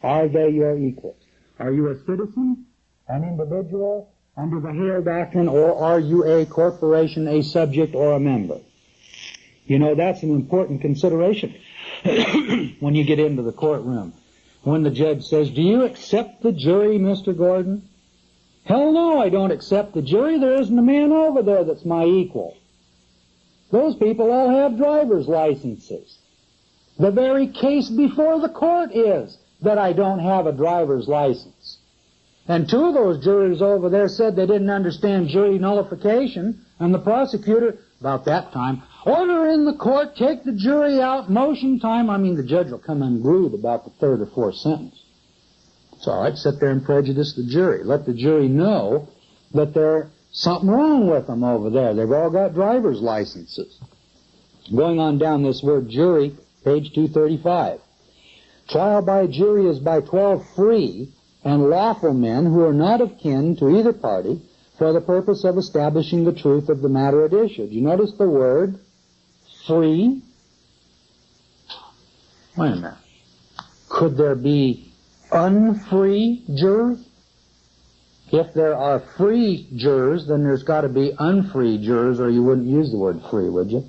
Are they your equals? Are you a citizen, an individual under the Hale Doctrine, or are you a corporation, a subject, or a member? You know, that's an important consideration when you get into the courtroom. When the judge says, do you accept the jury, Mr. Gordon? Hell no, I don't accept the jury. There isn't a man over there that's my equal. Those people all have driver's licenses. The very case before the court is that I don't have a driver's license. And two of those jurors over there said they didn't understand jury nullification, and the prosecutor, about that time, order in the court, take the jury out, motion time. I mean, the judge will come unglued about the third or fourth sentence. It's all right, sit there and prejudice the jury. Let the jury know that there's something wrong with them over there. They've all got driver's licenses. Going on down this word jury, page 235. Trial by jury is by 12 free and lawful men who are not of kin to either party for the purpose of establishing the truth of the matter at issue. Do you notice the word free? Wait a minute. Could there be unfree jurors? If there are free jurors, then there's got to be unfree jurors, or you wouldn't use the word free, would you?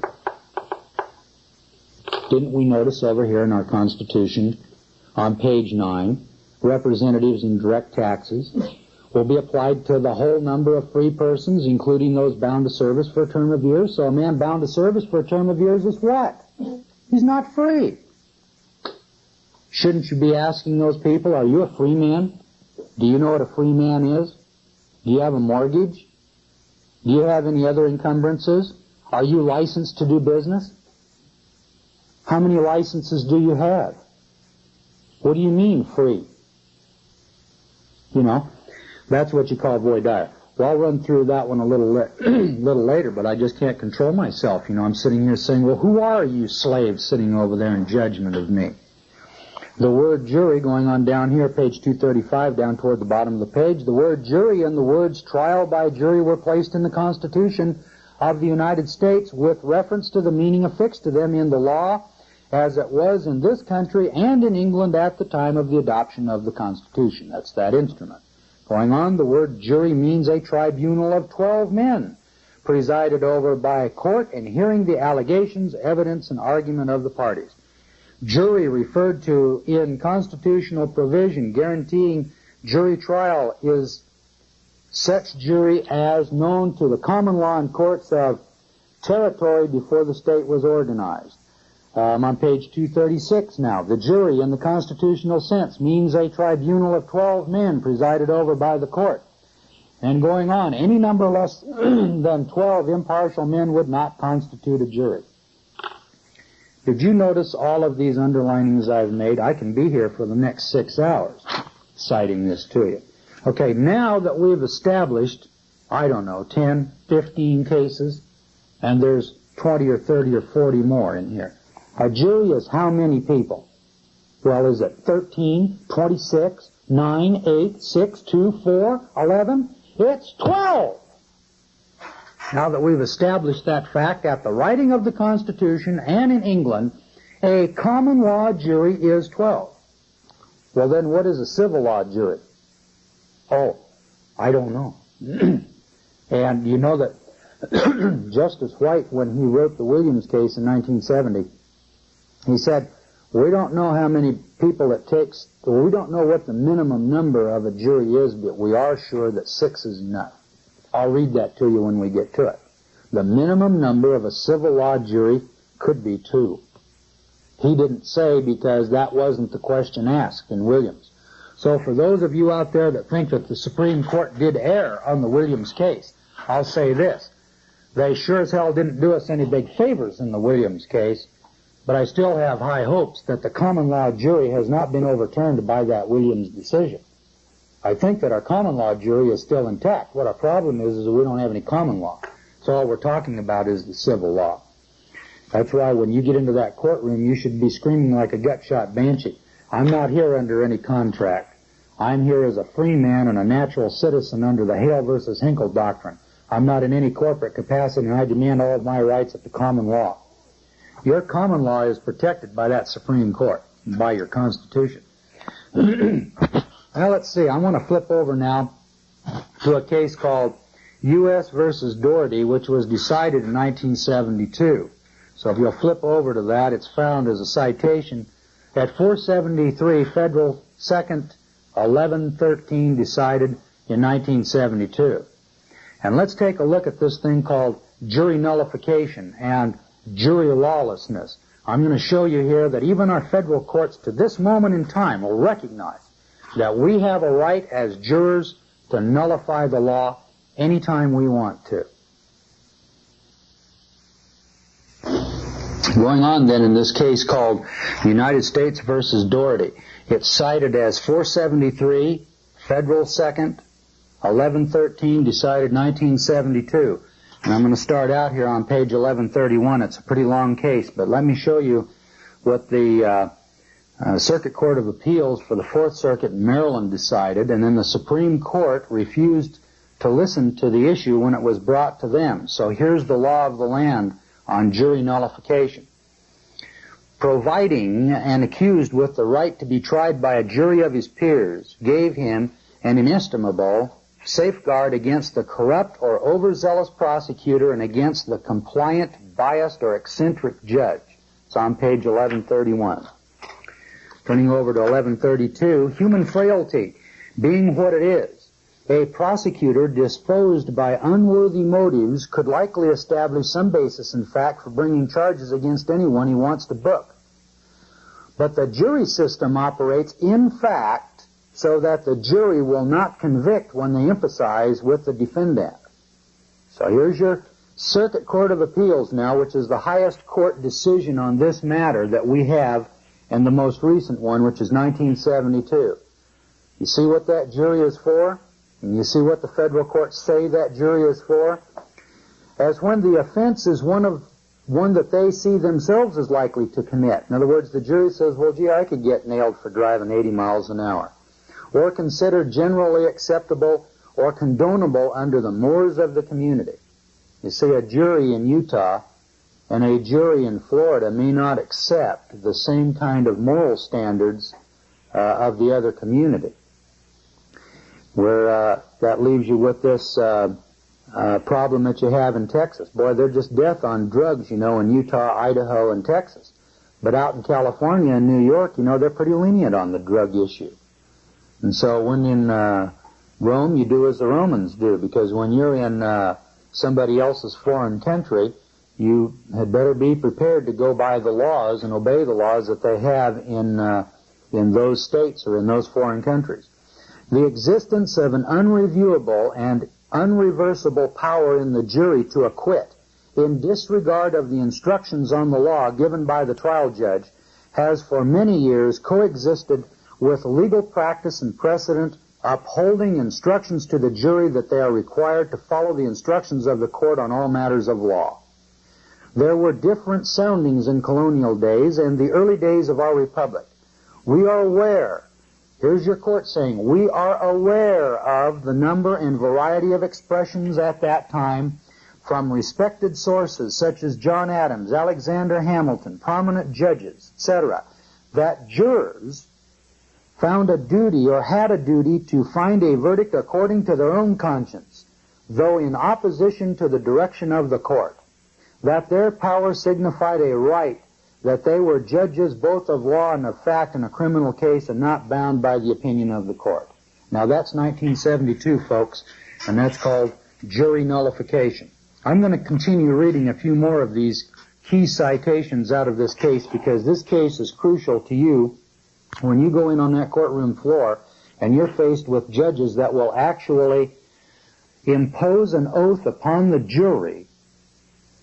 Didn't we notice over here in our Constitution, on page 9, representatives in direct taxes will be applied to the whole number of free persons, including those bound to service for a term of years. So a man bound to service for a term of years is what? He's not free. Shouldn't you be asking those people, are you a free man? Do you know what a free man is? Do you have a mortgage? Do you have any other encumbrances? Are you licensed to do business? How many licenses do you have? What do you mean free? You know, that's what you call voir dire. Well, I'll run through that one a little later, but I just can't control myself. You know, I'm sitting here saying, well, who are you slaves sitting over there in judgment of me? The word jury, going on down here, page 235, down toward the bottom of the page, the word jury and the words trial by jury were placed in the Constitution of the United States with reference to the meaning affixed to them in the law as it was in this country and in England at the time of the adoption of the Constitution. That's that instrument. Going on, the word jury means a tribunal of 12 men, presided over by a court and hearing the allegations, evidence, and argument of the parties. Jury referred to in constitutional provision guaranteeing jury trial is such jury as known to the common law and courts of territory before the state was organized. I'm on page 236 now. The jury in the constitutional sense means a tribunal of 12 men presided over by the court. And going on, any number less than 12 impartial men would not constitute a jury. Did you notice all of these underlinings I've made? I can be here for the next 6 hours citing this to you. Okay, now that we've established, I don't know, 10, 15 cases, and there's 20 or 30 or 40 more in here. A jury is how many people? Well, is it 13, 26, 9, 8, 6, 2, 4, 11? It's 12! Now that we've established that fact at the writing of the Constitution and in England, a common law jury is 12. Well, then what is a civil law jury? Oh, I don't know. And you know that Justice White, when he wrote the Williams case in 1970, he said, we don't know how many people it takes, or we don't know what the minimum number of a jury is, but we are sure that 6 is enough. I'll read that to you when we get to it. The minimum number of a civil law jury could be 2. He didn't say because that wasn't the question asked in Williams. So for those of you out there that think that the Supreme Court did err on the Williams case, I'll say this. They sure as hell didn't do us any big favors in the Williams case, but I still have high hopes that the common law jury has not been overturned by that Williams decision. I think that our common law jury is still intact. What our problem is that we don't have any common law. So all we're talking about is the civil law. That's why when you get into that courtroom, you should be screaming like a gut-shot banshee. I'm not here under any contract. I'm here as a free man and a natural citizen under the Hale versus Hinkle doctrine. I'm not in any corporate capacity, and I demand all of my rights at the common law. Your common law is protected by that Supreme Court, by your Constitution. Now let's see, I want to flip over now to a case called U.S. versus Doherty, which was decided in 1972. So if you'll flip over to that, it's found as a citation at 473 Federal 2nd, 1113, decided in 1972. And let's take a look at this thing called jury nullification and jury lawlessness. I'm going to show you here that even our federal courts to this moment in time will recognize that we have a right as jurors to nullify the law anytime we want to. Going on then in this case called United States versus Doherty, it's cited as 473 Federal 2nd, 1113, decided 1972. And I'm going to start out here on page 1131. It's a pretty long case, but let me show you what the Circuit Court of Appeals for the Fourth Circuit in Maryland decided, and then the Supreme Court refused to listen to the issue when it was brought to them. So here's the law of the land on jury nullification. Providing an accused with the right to be tried by a jury of his peers gave him an inestimable safeguard against the corrupt or overzealous prosecutor and against the compliant, biased, or eccentric judge. It's on page 1131. Turning over to 1132, human frailty being what it is, a prosecutor disposed by unworthy motives could likely establish some basis in fact for bringing charges against anyone he wants to book. But the jury system operates in fact so that the jury will not convict when they emphasize with the defendant. So here's your Circuit Court of Appeals now, which is the highest court decision on this matter that we have, and the most recent one, which is 1972. You see what that jury is for? And you see what the federal courts say that jury is for? As when the offense is one that they see themselves as likely to commit. In other words, the jury says, well, gee, I could get nailed for driving 80 miles an hour. Or considered generally acceptable or condonable under the mores of the community. You see, a jury in Utah and a jury in Florida may not accept the same kind of moral standards of the other community. Where that leaves you with this problem that you have in Texas. Boy, they're just death on drugs, in Utah, Idaho, and Texas. But out in California and New York, they're pretty lenient on the drug issue. And so when in Rome, you do as the Romans do, because when you're in somebody else's foreign country, you had better be prepared to go by the laws and obey the laws that they have in those states or in those foreign countries. The existence of an unreviewable and unreversible power in the jury to acquit, in disregard of the instructions on the law given by the trial judge, has for many years coexisted with legal practice and precedent upholding instructions to the jury that they are required to follow the instructions of the court on all matters of law. There were different soundings in colonial days and the early days of our republic. We are aware, here's your court saying, we are aware of the number and variety of expressions at that time from respected sources such as John Adams, Alexander Hamilton, prominent judges, etc., that jurors found a duty or had a duty to find a verdict according to their own conscience, though in opposition to the direction of the court, that their power signified a right, that they were judges both of law and of fact in a criminal case and not bound by the opinion of the court. Now that's 1972, folks, and that's called jury nullification. I'm going to continue reading a few more of these key citations out of this case because this case is crucial to you when you go in on that courtroom floor and you're faced with judges that will actually impose an oath upon the jury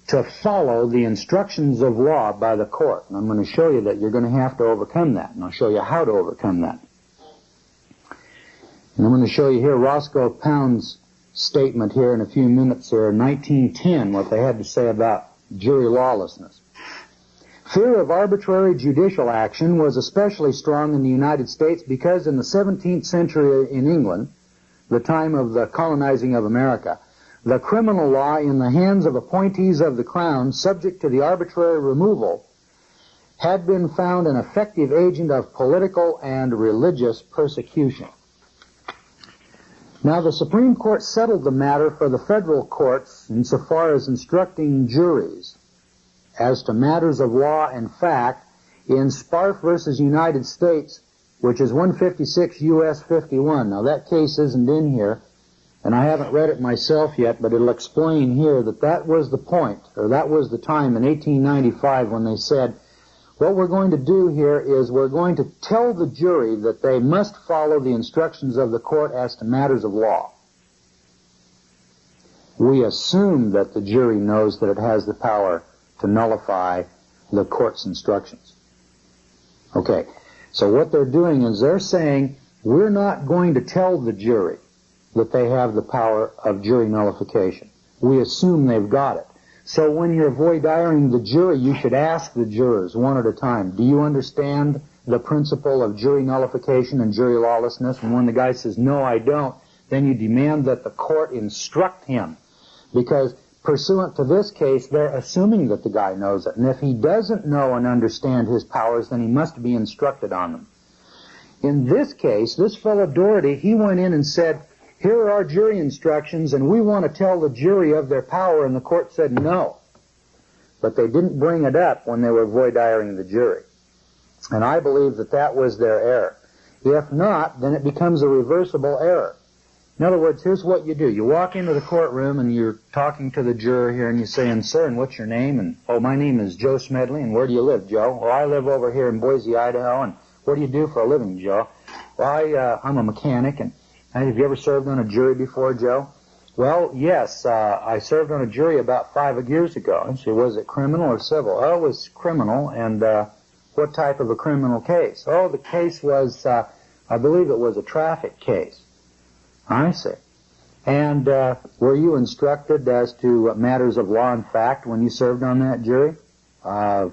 to follow the instructions of law by the court. And I'm going to show you that you're going to have to overcome that, and I'll show you how to overcome that. And I'm going to show you here Roscoe Pound's statement here in a few minutes, or 1910, what they had to say about jury lawlessness. Fear of arbitrary judicial action was especially strong in the United States because in the 17th century in England, the time of the colonizing of America, the criminal law in the hands of appointees of the crown, subject to the arbitrary removal had been found an effective agent of political and religious persecution. Now, the Supreme Court settled the matter for the federal courts insofar as instructing juries as to matters of law and fact in Sparf versus United States, which is 156 U.S. 51. Now, that case isn't in here, and I haven't read it myself yet, but it'll explain here that that was the point, or that was the time in 1895 when they said, what we're going to do here is we're going to tell the jury that they must follow the instructions of the court as to matters of law. We assume that the jury knows that it has the power to nullify the court's instructions. Okay, so what they're doing is they're saying, we're not going to tell the jury that they have the power of jury nullification. We assume they've got it. So when you're voir direing the jury, you should ask the jurors one at a time, do you understand the principle of jury nullification and jury lawlessness? And when the guy says, no, I don't, then you demand that the court instruct him. Because pursuant to this case, they're assuming that the guy knows it. And if he doesn't know and understand his powers, then he must be instructed on them. In this case, this fellow Doherty, he went in and said, here are our jury instructions, and we want to tell the jury of their power, and the court said no. But they didn't bring it up when they were voir direing the jury. And I believe that that was their error. If not, then it becomes a reversible error. In other words, here's what you do. You walk into the courtroom, and you're talking to the juror here, and you say, and sir, and what's your name? And, oh, my name is Joe Smedley, and where do you live, Joe? Well, I live over here in Boise, Idaho, and what do you do for a living, Joe? Well, I'm a mechanic, and have you ever served on a jury before, Joe? Well, yes, I served on a jury about 5 years ago. And she, was it criminal or civil? Oh, it was criminal. And what type of a criminal case? Oh, the case was, I believe it was a traffic case. I see. And were you instructed as to matters of law and fact when you served on that jury? Well,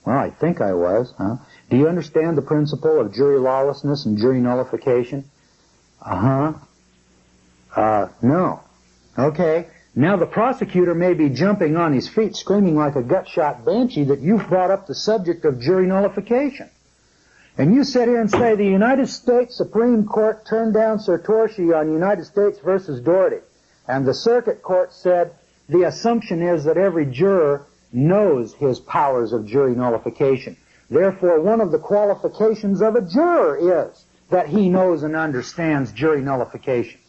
I think I was. Huh? Do you understand the principle of jury lawlessness and jury nullification? No. Okay. Now the prosecutor may be jumping on his feet, screaming like a gut-shot banshee that you've brought up the subject of jury nullification. And you sit here and say the United States Supreme Court turned down certiorari on United States versus Doherty. And the circuit court said the assumption is that every juror knows his powers of jury nullification. Therefore, one of the qualifications of a juror is that he knows and understands jury nullification.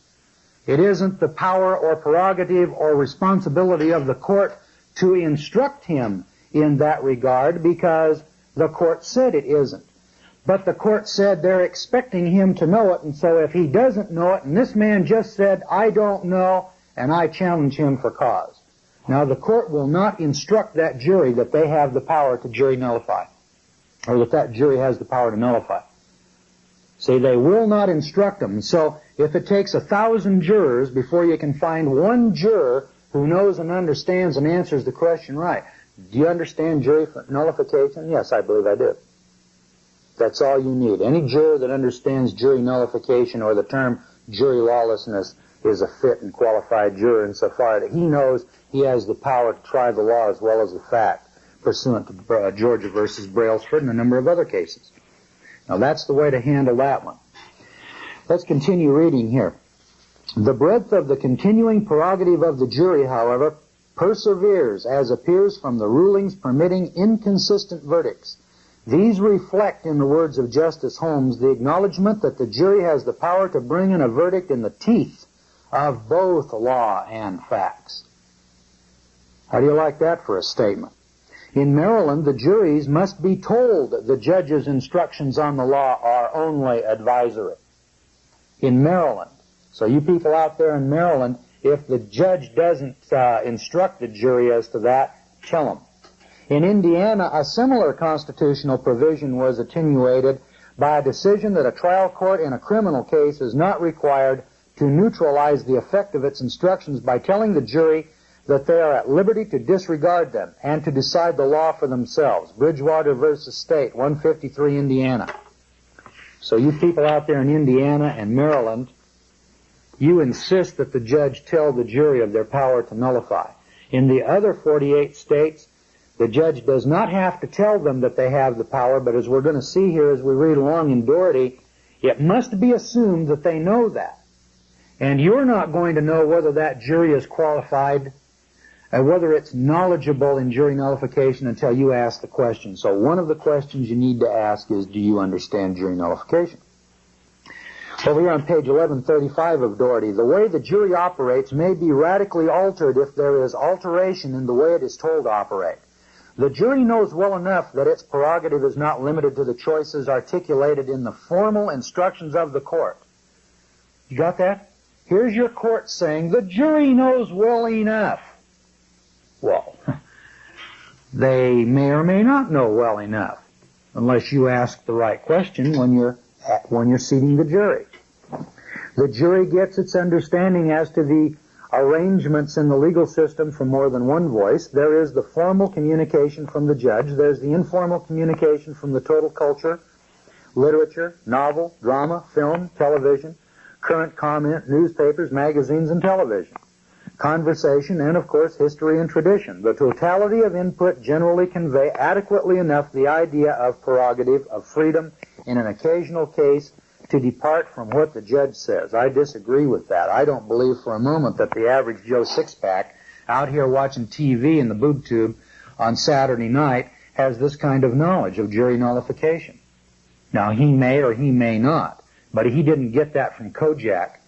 It isn't the power or prerogative or responsibility of the court to instruct him in that regard because the court said it isn't. But the court said they're expecting him to know it, and so if he doesn't know it, and this man just said, I don't know, and I challenge him for cause. Now, the court will not instruct that jury that they have the power to jury nullify, or that that jury has the power to nullify. See, they will not instruct them. So if it takes 1,000 jurors before you can find one juror who knows and understands and answers the question right, do you understand jury nullification? Yes, I believe I do. That's all you need. Any juror that understands jury nullification or the term jury lawlessness is a fit and qualified juror insofar that he knows he has the power to try the law as well as the fact, pursuant to Georgia versus Brailsford and a number of other cases. Now that's the way to handle that one. Let's continue reading here. The breadth of the continuing prerogative of the jury, however, perseveres as appears from the rulings permitting inconsistent verdicts. These reflect, in the words of Justice Holmes, the acknowledgement that the jury has the power to bring in a verdict in the teeth of both law and facts. How do you like that for a statement? In Maryland, the juries must be told the judge's instructions on the law are only advisory. In Maryland. So you people out there in Maryland, if the judge doesn't instruct the jury as to that, tell them. In Indiana, a similar constitutional provision was attenuated by a decision that a trial court in a criminal case is not required to neutralize the effect of its instructions by telling the jury that they are at liberty to disregard them and to decide the law for themselves. Bridgewater versus State, 153, Indiana. So you people out there in Indiana and Maryland, you insist that the judge tell the jury of their power to nullify. In the other 48 states, The judge does not have to tell them that they have the power, but as we're going to see here as we read along in Doherty, it must be assumed that they know that. And you're not going to know whether that jury is qualified, whether it's knowledgeable in jury nullification until you ask the question. So one of the questions you need to ask is, do you understand jury nullification? Over here on page 1135 of Doherty, the way the jury operates may be radically altered if there is alteration in the way it is told to operate. The jury knows well enough that its prerogative is not limited to the choices articulated in the formal instructions of the court. You got that? Here's your court saying, the jury knows well enough. Well, they may or may not know well enough, unless you ask the right question when you're seating the jury. The jury gets its understanding as to the arrangements in the legal system from more than one voice. There is the formal communication from the judge. There's the informal communication from the total culture, literature, novel, drama, film, television, current comment, newspapers, magazines, and television, conversation, and, of course, history and tradition. The totality of input generally convey adequately enough the idea of prerogative, of freedom, in an occasional case, to depart from what the judge says. I disagree with that. I don't believe for a moment that the average Joe Six-Pack out here watching TV in the boob tube on Saturday night has this kind of knowledge of jury nullification. Now, he may or he may not, but he didn't get that from Kojak.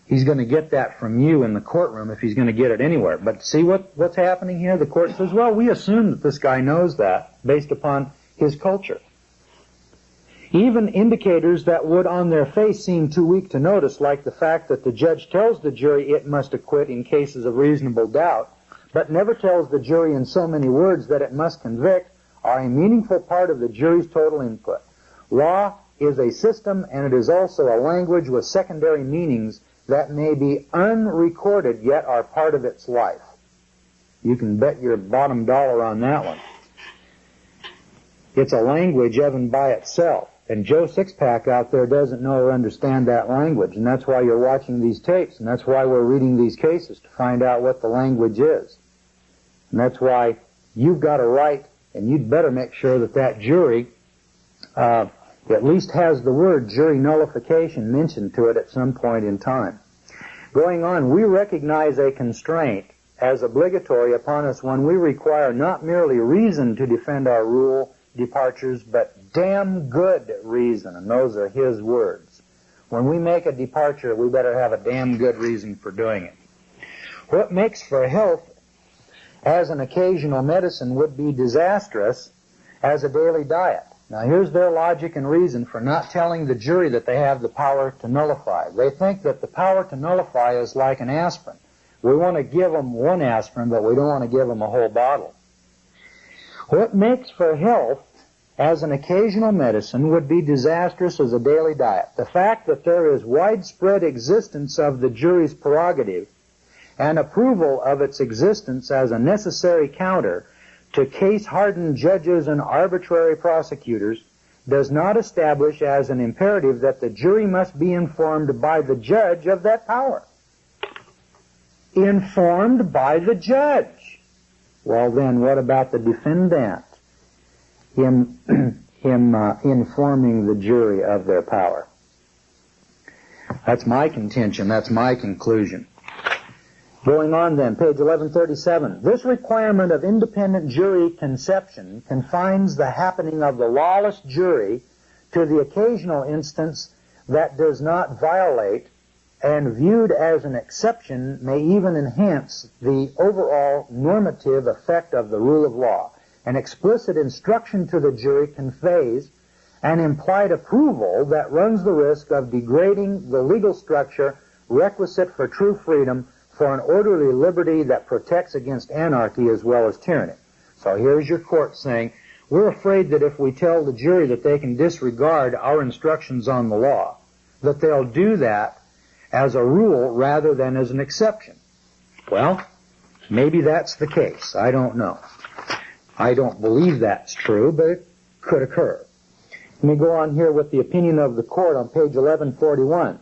He's going to get that from you in the courtroom if he's going to get it anywhere. But see what's happening here? The court says, well, we assume that this guy knows that based upon his culture. Even indicators that would on their face seem too weak to notice, like the fact that the judge tells the jury it must acquit in cases of reasonable doubt, but never tells the jury in so many words that it must convict, are a meaningful part of the jury's total input. Law is a system, and it is also a language with secondary meanings that may be unrecorded yet are part of its life. You can bet your bottom dollar on that one. It's a language even by itself. And Joe Six-Pack out there doesn't know or understand that language, and that's why you're watching these tapes, and that's why we're reading these cases, to find out what the language is. And that's why you've got a right, and you'd better make sure that that jury at least has the word jury nullification mentioned to it at some point in time. Going on, we recognize a constraint as obligatory upon us when we require not merely reason to defend our rule departures, but damn good reason, and those are his words. When we make a departure, we better have a damn good reason for doing it. What makes for health as an occasional medicine would be disastrous as a daily diet. Now here's their logic and reason for not telling the jury that they have the power to nullify. They think that the power to nullify is like an aspirin. We want to give them one aspirin, but we don't want to give them a whole bottle. What makes for health as an occasional medicine would be disastrous as a daily diet. The fact that there is widespread existence of the jury's prerogative and approval of its existence as a necessary counter to case-hardened judges and arbitrary prosecutors does not establish as an imperative that the jury must be informed by the judge of that power. Informed by the judge. Well then, what about the defendant? Him informing the jury of their power. That's my contention. That's my conclusion. Going on then, page 1137. This requirement of independent jury conception confines the happening of the lawless jury to the occasional instance that does not violate, and viewed as an exception may even enhance the overall normative effect of the rule of law. An explicit instruction to the jury conveys an implied approval that runs the risk of degrading the legal structure requisite for true freedom, for an orderly liberty that protects against anarchy as well as tyranny. So here's your court saying, we're afraid that if we tell the jury that they can disregard our instructions on the law, that they'll do that as a rule rather than as an exception. Well, maybe that's the case. I don't know. I don't believe that's true, but it could occur. Let me go on here with the opinion of the court on page 1141.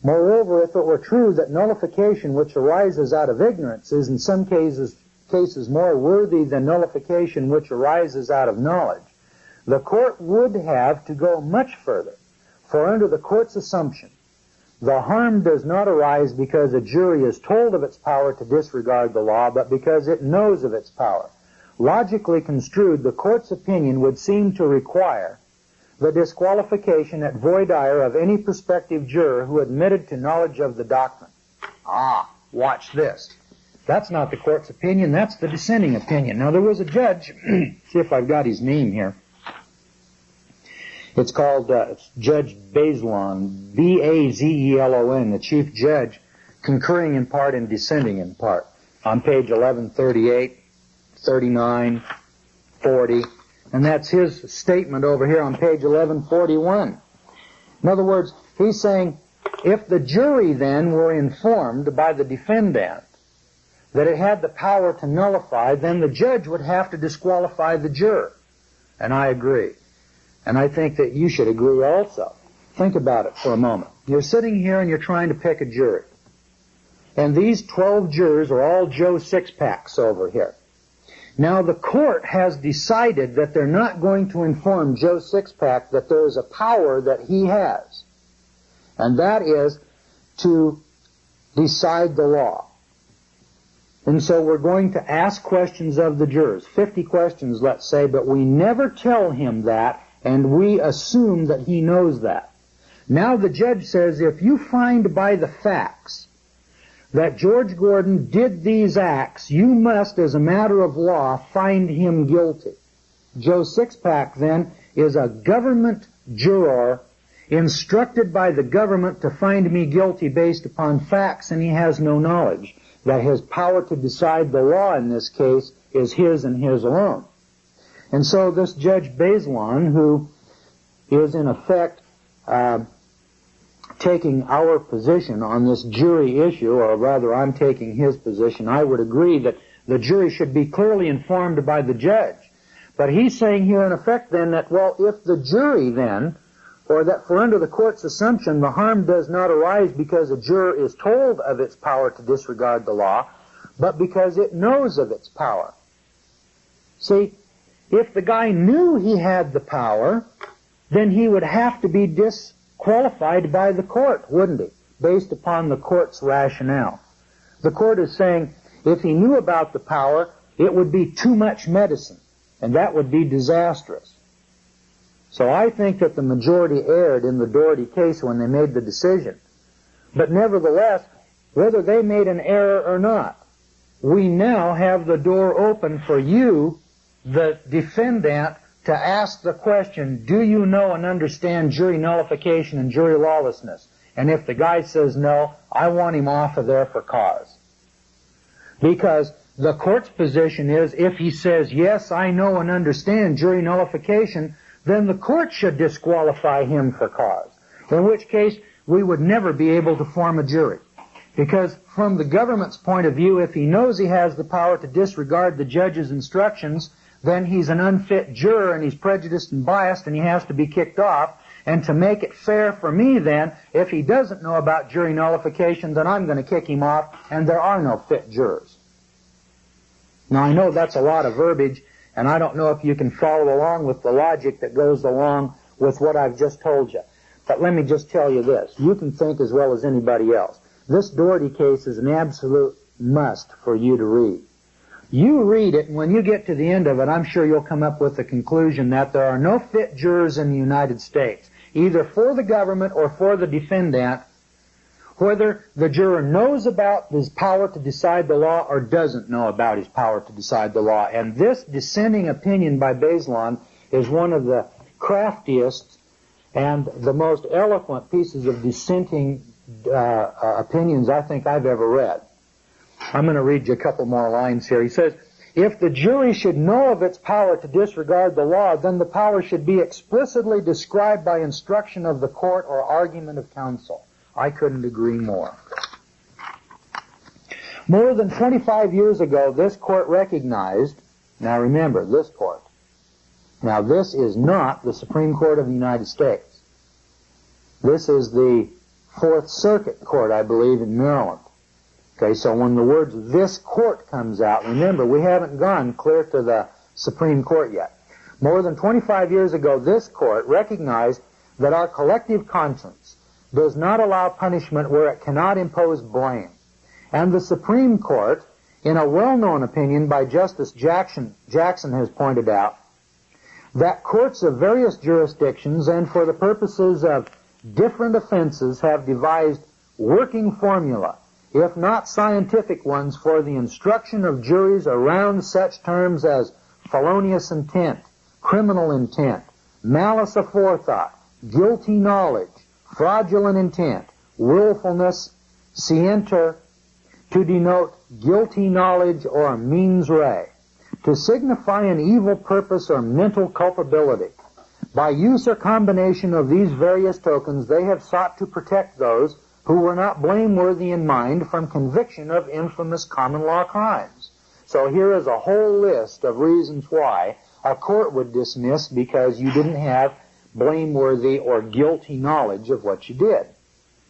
Moreover, if it were true that nullification which arises out of ignorance is in some cases case is more worthy than nullification which arises out of knowledge, the court would have to go much further. For under the court's assumption, the harm does not arise because a jury is told of its power to disregard the law, but because it knows of its power. Logically construed, the court's opinion would seem to require the disqualification at voir dire of any prospective juror who admitted to knowledge of the doctrine. Watch this. That's not the court's opinion, that's the dissenting opinion. Now there was a judge, see if I've got his name here. It's called Judge Bazelon, B-A-Z-E-L-O-N, the chief judge, concurring in part and dissenting in part, on page 1138, 39, 40, and that's his statement over here on page 1141. In other words, he's saying, if the jury then were informed by the defendant that it had the power to nullify, then the judge would have to disqualify the juror. And I agree. And I think that you should agree also. Think about it for a moment. You're sitting here and you're trying to pick a jury. And these 12 jurors are all Joe Six-Packs over here. Now the court has decided that they're not going to inform Joe Six-Pack that there is a power that he has. And that is to decide the law. And so we're going to ask questions of the jurors, 50 questions, let's say, but we never tell him that, and we assume that he knows that. Now the judge says, if you find by the facts that George Gordon did these acts, you must, as a matter of law, find him guilty. Joe Six-Pack, then, is a government juror instructed by the government to find me guilty based upon facts, and he has no knowledge that his power to decide the law in this case is his and his alone. And so this Judge Bazelon, who is in effect taking our position on this jury issue, or rather I'm taking his position, I would agree that the jury should be clearly informed by the judge. But he's saying here in effect then that, well, if the jury then, or that for under the court's assumption the harm does not arise because a juror is told of its power to disregard the law, but because it knows of its power. See, if the guy knew he had the power, then he would have to be disqualified by the court, wouldn't he? Based upon the court's rationale. The court is saying if he knew about the power, it would be too much medicine, and that would be disastrous. So I think that the majority erred in the Doherty case when they made the decision. But nevertheless, whether they made an error or not, we now have the door open for you, the defendant, to ask the question, do you know and understand jury nullification and jury lawlessness? And if the guy says no, I want him off of there for cause. Because the court's position is, if he says, yes, I know and understand jury nullification, then the court should disqualify him for cause. In which case, we would never be able to form a jury. Because from the government's point of view, if he knows he has the power to disregard the judge's instructions, then he's an unfit juror and he's prejudiced and biased and he has to be kicked off. And to make it fair for me then, if he doesn't know about jury nullification, then I'm going to kick him off and there are no fit jurors. Now I know that's a lot of verbiage, and I don't know if you can follow along with the logic that goes along with what I've just told you. But let me just tell you this. You can think as well as anybody else. This Doherty case is an absolute must for you to read. You read it, and when you get to the end of it, I'm sure you'll come up with the conclusion that there are no fit jurors in the United States, either for the government or for the defendant, whether the juror knows about his power to decide the law or doesn't know about his power to decide the law. And this dissenting opinion by Bazelon is one of the craftiest and the most eloquent pieces of dissenting opinions I think I've ever read. I'm going to read you a couple more lines here. He says, if the jury should know of its power to disregard the law, then the power should be explicitly described by instruction of the court or argument of counsel. I couldn't agree more. More than 25 years ago, this court recognized, now remember, this court. Now this is not the Supreme Court of the United States. This is the Fourth Circuit Court, I believe, in Maryland. Okay, so when the words "this court" comes out, remember, we haven't gone clear to the Supreme Court yet. More than 25 years ago, this court recognized that our collective conscience does not allow punishment where it cannot impose blame. And the Supreme Court, in a well-known opinion by Justice Jackson has pointed out that courts of various jurisdictions and for the purposes of different offenses have devised working formula, if not scientific ones, for the instruction of juries around such terms as felonious intent, criminal intent, malice aforethought, guilty knowledge, fraudulent intent, willfulness, scienter, to denote guilty knowledge or mens rea, to signify an evil purpose or mental culpability. By use or combination of these various tokens, they have sought to protect those who were not blameworthy in mind from conviction of infamous common law crimes. So here is a whole list of reasons why a court would dismiss because you didn't have blameworthy or guilty knowledge of what you did.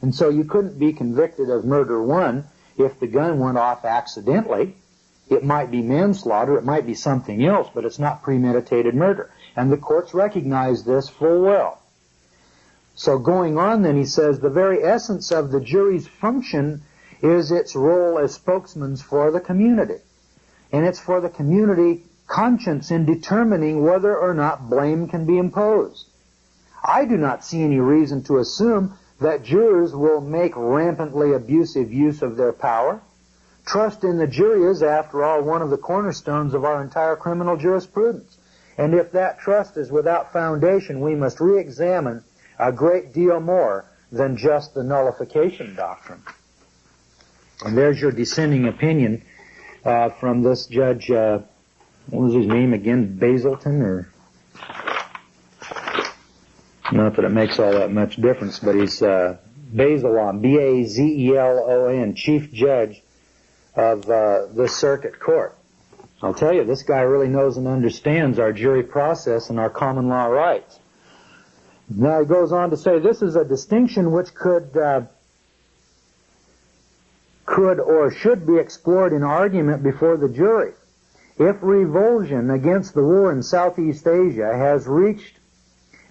And so you couldn't be convicted of murder one if the gun went off accidentally. It might be manslaughter, it might be something else, but it's not premeditated murder. And the courts recognize this full well. So going on then, he says, the very essence of the jury's function is its role as spokesmen for the community. And it's for the community conscience in determining whether or not blame can be imposed. I do not see any reason to assume that jurors will make rampantly abusive use of their power. Trust in the jury is, after all, one of the cornerstones of our entire criminal jurisprudence. And if that trust is without foundation, we must re-examine a great deal more than just the nullification doctrine. And there's your dissenting opinion from this judge, what was his name again, Bazelton, or... Not that it makes all that much difference, but he's Bazelon, B-A-Z-E-L-O-N, Chief Judge of this circuit court. I'll tell you, this guy really knows and understands our jury process and our common law rights. Now he goes on to say, this is a distinction which could or should be explored in argument before the jury. If revulsion against the war in Southeast Asia has reached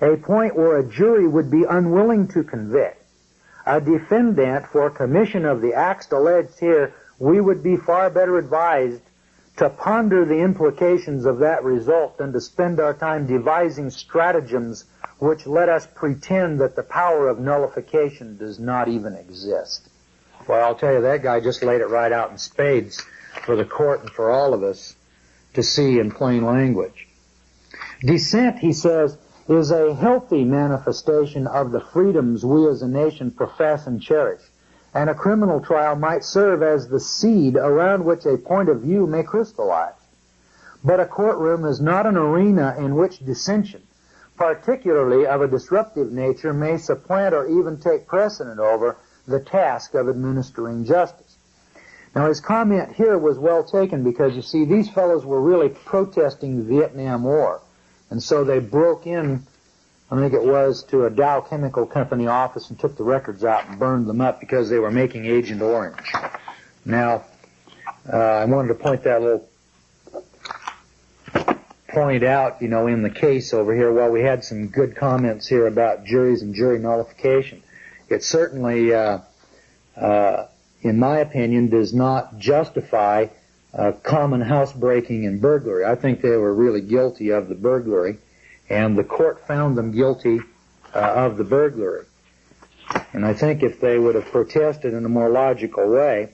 a point where a jury would be unwilling to convict a defendant for commission of the acts alleged here, we would be far better advised to ponder the implications of that result than to spend our time devising stratagems which let us pretend that the power of nullification does not even exist. Well, I'll tell you, that guy just laid it right out in spades for the court and for all of us to see in plain language. Dissent, he says, is a healthy manifestation of the freedoms we as a nation profess and cherish, and a criminal trial might serve as the seed around which a point of view may crystallize. But a courtroom is not an arena in which dissension, particularly of a disruptive nature, may supplant or even take precedent over the task of administering justice. Now his comment here was well taken because, you see, these fellows were really protesting the Vietnam War. And so they broke in, I think it was, to a Dow Chemical Company office and took the records out and burned them up because they were making Agent Orange. Now, I wanted to point that little point out, in the case over here. Well, we had some good comments here about juries and jury nullification. It certainly, in my opinion, does not justify common housebreaking and burglary. I think they were really guilty of the burglary, and the court found them guilty of the burglary. And I think if they would have protested in a more logical way,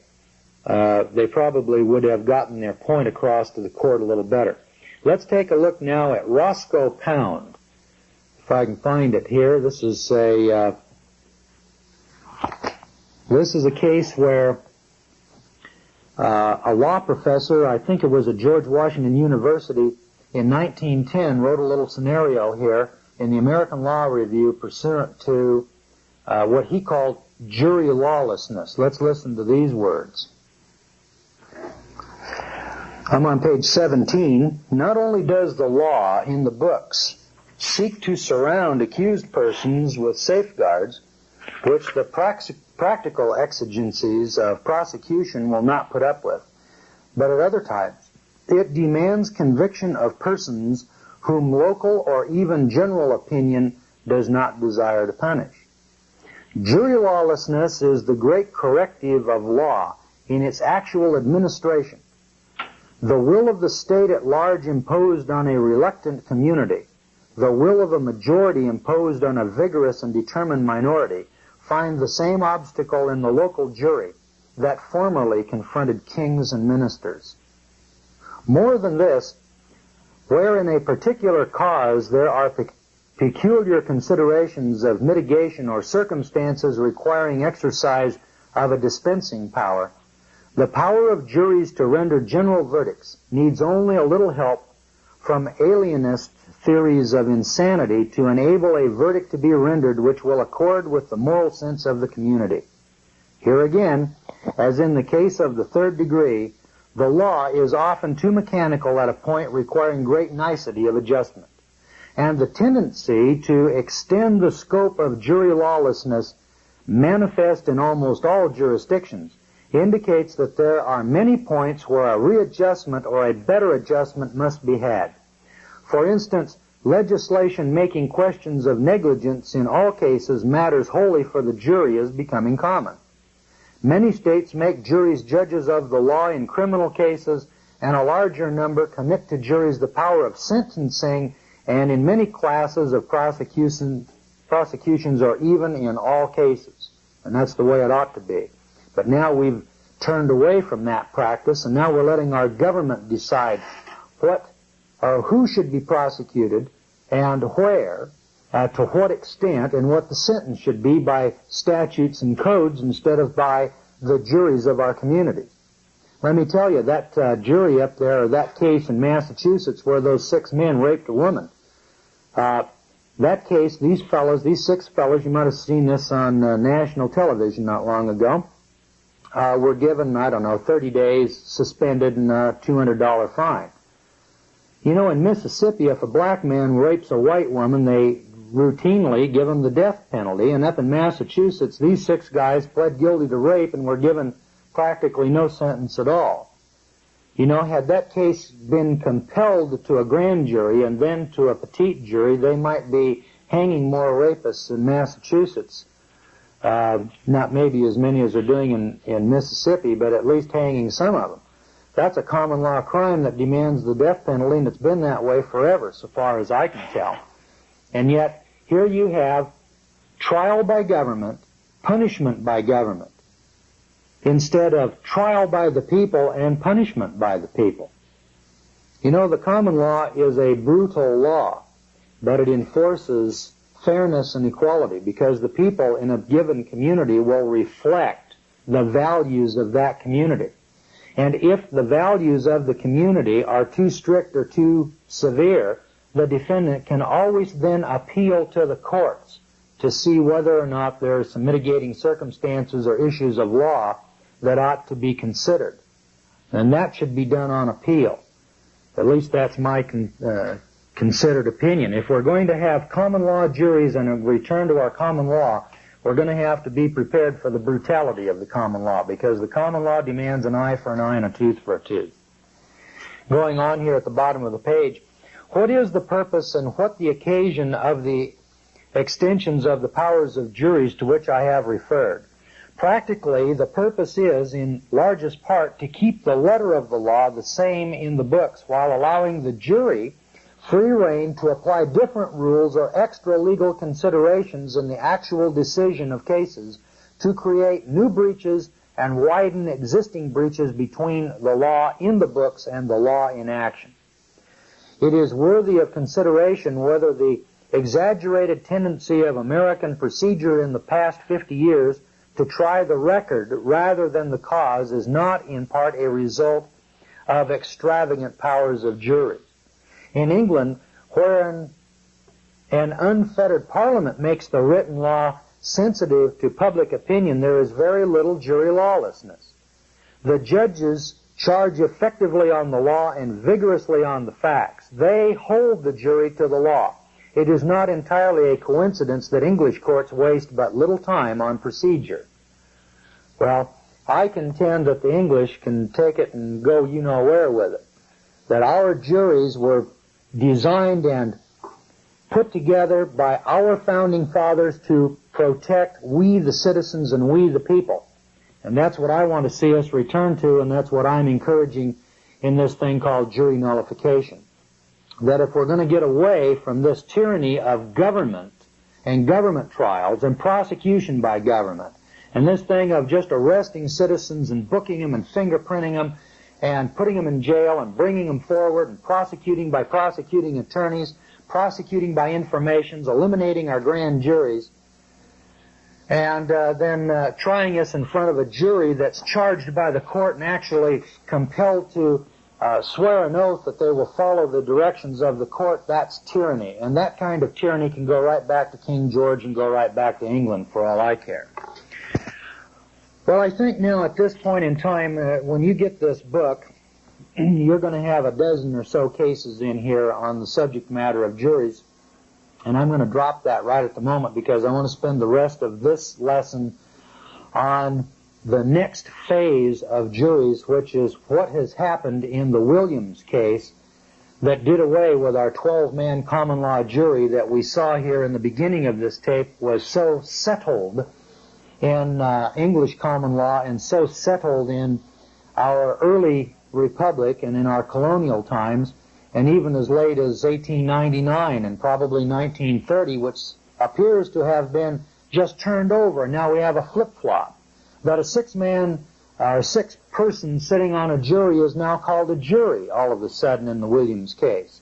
they probably would have gotten their point across to the court a little better. Let's take a look now at Roscoe Pound. If I can find it here, this is a case where a law professor, I think it was at George Washington University in 1910, wrote a little scenario here in the American Law Review pursuant to what he called jury lawlessness. Let's listen to these words. I'm on page 17. Not only does the law in the books seek to surround accused persons with safeguards which the practical exigencies of prosecution will not put up with. But at other times, it demands conviction of persons whom local or even general opinion does not desire to punish. Jury lawlessness is the great corrective of law in its actual administration. The will of the state at large imposed on a reluctant community, the will of a majority imposed on a vigorous and determined minority, find the same obstacle in the local jury that formerly confronted kings and ministers. More than this, where in a particular cause there are peculiar considerations of mitigation or circumstances requiring exercise of a dispensing power, the power of juries to render general verdicts needs only a little help from alienist theories of insanity to enable a verdict to be rendered which will accord with the moral sense of the community. Here again, as in the case of the third degree, the law is often too mechanical at a point requiring great nicety of adjustment. And the tendency to extend the scope of jury lawlessness, manifest in almost all jurisdictions, indicates that there are many points where a readjustment or a better adjustment must be had. For instance, legislation making questions of negligence in all cases matters wholly for the jury is becoming common. Many states make juries judges of the law in criminal cases, and a larger number commit to juries the power of sentencing, and in many classes of prosecutions or even in all cases. And that's the way it ought to be. But now we've turned away from that practice, and now we're letting our government decide what or who should be prosecuted and where, to what extent, and what the sentence should be by statutes and codes instead of by the juries of our communities. Let me tell you, that jury up there, or that case in Massachusetts where those 6 men raped a woman, that case, these 6 fellows, you might have seen this on national television not long ago, were given, 30 days suspended and a $200 fine. You know, in Mississippi, if a black man rapes a white woman, they routinely give him the death penalty. And up in Massachusetts, these 6 guys pled guilty to rape and were given practically no sentence at all. You know, had that case been compelled to a grand jury and then to a petite jury, they might be hanging more rapists in Massachusetts. Not maybe as many as they're doing in Mississippi, but at least hanging some of them. That's a common law crime that demands the death penalty, and it's been that way forever, so far as I can tell. And yet, here you have trial by government, punishment by government, instead of trial by the people and punishment by the people. You know, the common law is a brutal law, but it enforces fairness and equality, because the people in a given community will reflect the values of that community. And if the values of the community are too strict or too severe, the defendant can always then appeal to the courts to see whether or not there are some mitigating circumstances or issues of law that ought to be considered. And that should be done on appeal. At least that's my considered opinion. If we're going to have common law juries and a return to our common law, we're going to have to be prepared for the brutality of the common law, because the common law demands an eye for an eye and a tooth for a tooth. Going on here at the bottom of the page, what is the purpose and what the occasion of the extensions of the powers of juries to which I have referred? Practically, the purpose is, in largest part, to keep the letter of the law the same in the books, while allowing the jury free rein to apply different rules or extra legal considerations in the actual decision of cases to create new breaches and widen existing breaches between the law in the books and the law in action. It is worthy of consideration whether the exaggerated tendency of American procedure in the past 50 years to try the record rather than the cause is not in part a result of extravagant powers of juries. In England, where an unfettered parliament makes the written law sensitive to public opinion, there is very little jury lawlessness. The judges charge effectively on the law and vigorously on the facts. They hold the jury to the law. It is not entirely a coincidence that English courts waste but little time on procedure. Well, I contend that the English can take it and go you-know-where with it. That our juries were designed and put together by our founding fathers to protect we the citizens and we the people. And that's what I want to see us return to, and that's what I'm encouraging in this thing called jury nullification. That if we're going to get away from this tyranny of government and government trials and prosecution by government, and this thing of just arresting citizens and booking them and fingerprinting them and putting them in jail and bringing them forward and prosecuting by prosecuting attorneys, prosecuting by informations, eliminating our grand juries, and then trying us in front of a jury that's charged by the court and actually compelled to swear an oath that they will follow the directions of the court, that's tyranny. And that kind of tyranny can go right back to King George and go right back to England for all I care. Well, I think now at this point in time, when you get this book, you're going to have a dozen or so cases in here on the subject matter of juries. And I'm going to drop that right at the moment because I want to spend the rest of this lesson on the next phase of juries, which is what has happened in the Williams case that did away with our 12-man common law jury that we saw here in the beginning of this tape was so settled in English common law and so settled in our early republic and in our colonial times, and even as late as 1899 and probably 1930, which appears to have been just turned over. Now we have a flip-flop. That a six-man or six-person sitting on a jury is now called a jury all of a sudden in the Williams case.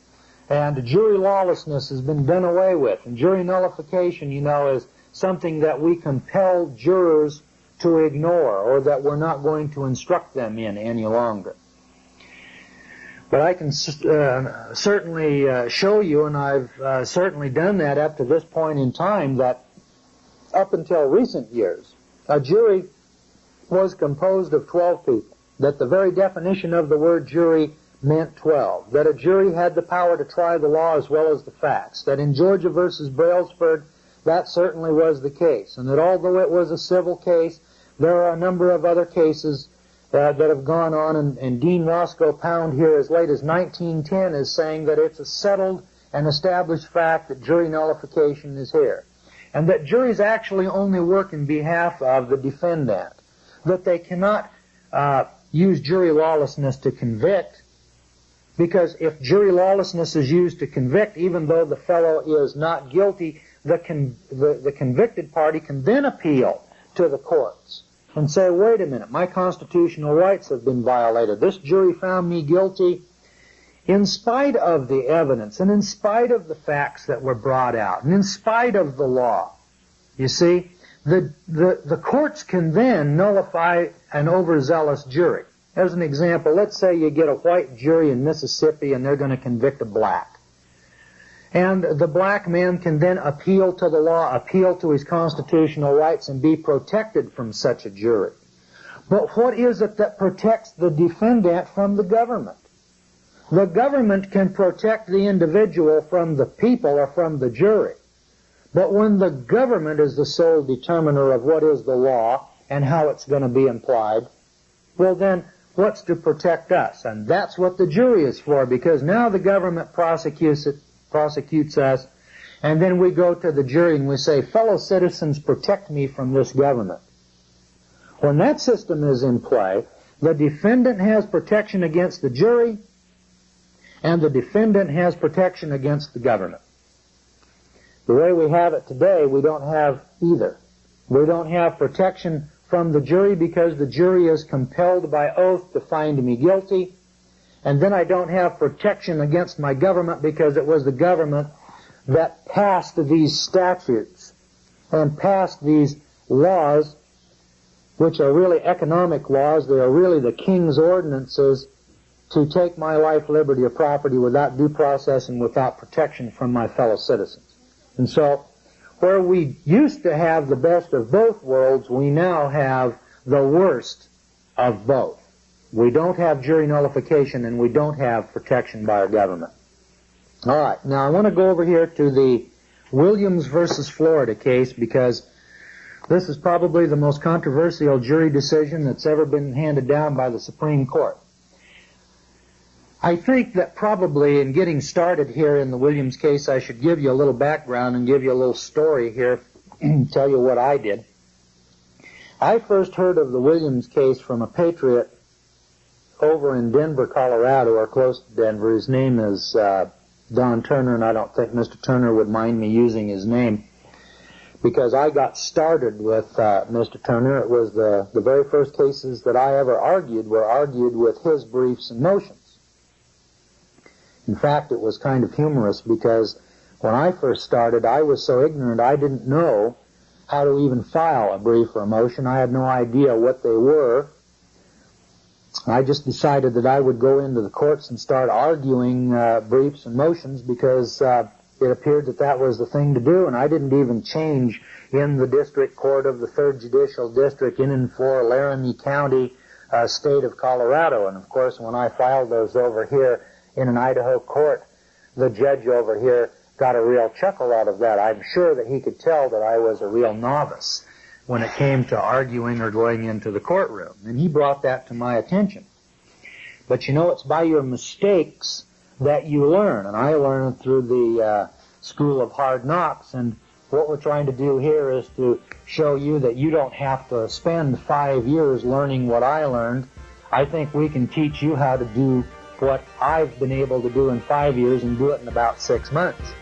And jury lawlessness has been done away with. And jury nullification, is something that we compel jurors to ignore or that we're not going to instruct them in any longer. But I can certainly show you, and I've certainly done that up to this point in time, that up until recent years, a jury was composed of 12 people, that the very definition of the word jury meant 12, that a jury had the power to try the law as well as the facts, that in Georgia versus Brailsford, that certainly was the case, and that although it was a civil case, there are a number of other cases that have gone on, and Dean Roscoe Pound here as late as 1910 is saying that it's a settled and established fact that jury nullification is here, and that juries actually only work in behalf of the defendant, that they cannot use jury lawlessness to convict, because if jury lawlessness is used to convict, even though the fellow is not guilty, the convicted party can then appeal to the courts and say, wait a minute, my constitutional rights have been violated. This jury found me guilty in spite of the evidence and in spite of the facts that were brought out and in spite of the law. You see, the courts can then nullify an overzealous jury. As an example, let's say you get a white jury in Mississippi and they're going to convict a black. And the black man can then appeal to the law, appeal to his constitutional rights, and be protected from such a jury. But what is it that protects the defendant from the government? The government can protect the individual from the people or from the jury. But when the government is the sole determiner of what is the law and how it's going to be applied, well then, what's to protect us? And that's what the jury is for, because now the government prosecutes us, and then we go to the jury and we say, fellow citizens, protect me from this government. When that system is in play, the defendant has protection against the jury, and the defendant has protection against the government. The way we have it today, we don't have either. We don't have protection from the jury because the jury is compelled by oath to find me guilty, and then I don't have protection against my government because it was the government that passed these statutes and passed these laws, which are really economic laws. They are really the king's ordinances to take my life, liberty, or property without due process and without protection from my fellow citizens. And so, where we used to have the best of both worlds, we now have the worst of both. We don't have jury nullification and we don't have protection by our government. All right, now I want to go over here to the Williams versus Florida case, because This is probably the most controversial jury decision that's ever been handed down by the Supreme Court. I think that probably in getting started here in the Williams case, I should give you a little background and give you a little story here, tell you what I did. I first heard of the Williams case from a patriot over in Denver, Colorado, or close to Denver. His name is Don Turner, and I don't think Mr. Turner would mind me using his name, because I got started with Mr. Turner. It was the very first cases that I ever argued were argued with his briefs and motions. In fact, it was kind of humorous because when I first started, I was so ignorant I didn't know how to even file a brief or a motion. I had no idea what they were. I just decided that I would go into the courts and start arguing briefs and motions because it appeared that that was the thing to do, and I didn't even change in the district court of the 3rd Judicial District in 4 Laramie County, state of Colorado. And of course, when I filed those over here in an Idaho court, the judge over here got a real chuckle out of that. I'm sure that he could tell that I was a real novice when it came to arguing or going into the courtroom, and he brought that to my attention. But you know, it's by your mistakes that you learn, and I learned through the School of Hard Knocks, and what we're trying to do here is to show you that you don't have to spend 5 years learning what I learned. I think we can teach you how to do what I've been able to do in 5 years and do it in about 6 months.